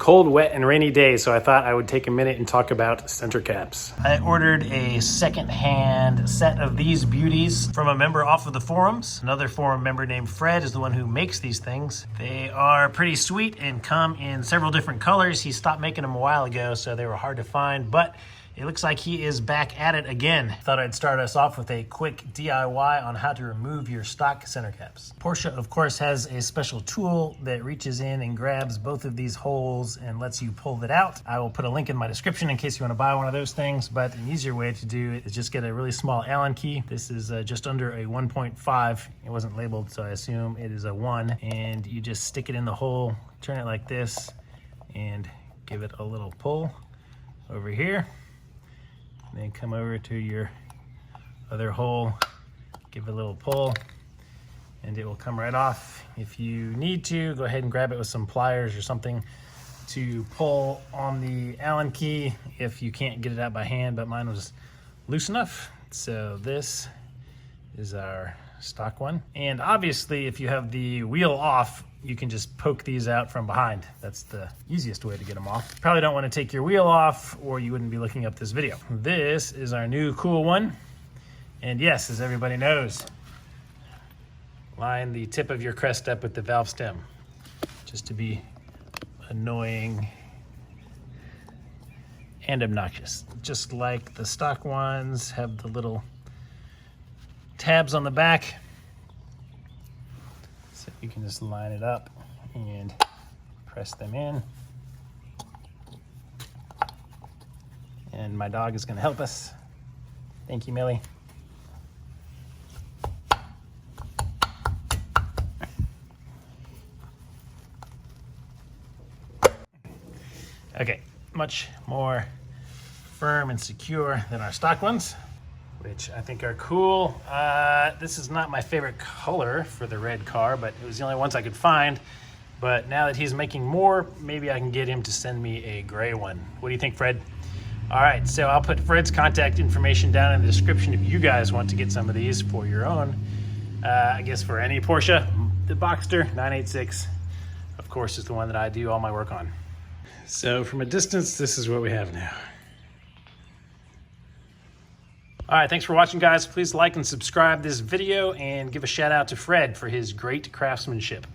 cold, wet, and rainy day, so I thought I would take a minute and talk about center caps. I ordered a second-hand set of these beauties from a member off of the forums. Another forum member named Fred is the one who makes these things. They are pretty sweet and come in several different colors. He stopped making them a while ago, so they were hard to find, but it looks like he is back at it again. Thought I'd start us off with a quick DIY on how to remove your stock center caps. Porsche, of course, has a special tool that reaches in and grabs both of these holes and lets you pull it out. I will put a link in my description in case you want to buy one of those things, but an easier way to do it is just get a really small Allen key. This is just under a 1.5. It wasn't labeled, so I assume it is a 1. And you just stick it in the hole, turn it like this, and give it a little pull over here. Then come over to your other hole, give it a little pull, and it will come right off. If you need to, go ahead and grab it with some pliers or something to pull on the Allen key if you can't get it out by hand, but mine was loose enough. So this is our stock one. And obviously, if you have the wheel off, you can just poke these out from behind. That's the easiest way to get them off. Probably don't want to take your wheel off or you wouldn't be looking up this video. This is our new cool one. And yes, as everybody knows, line the tip of your crest up with the valve stem, just to be annoying and obnoxious. Just like the stock ones have the little tabs on the back. So you can just line it up and press them in. And my dog is going to help us. Thank you, Millie. Okay, much more firm and secure than our stock ones, which I think are cool. This is not my favorite color for the red car, but it was the only ones I could find. But now that he's making more, maybe I can get him to send me a gray one. What do you think, Fred? All right, so I'll put Fred's contact information down in the description if you guys want to get some of these for your own. I guess for any Porsche, the Boxster 986, of course, is the one that I do all my work on. So from a distance, this is what we have now. All right, thanks for watching, guys. Please like and subscribe this video and give a shout out to Fred for his great craftsmanship.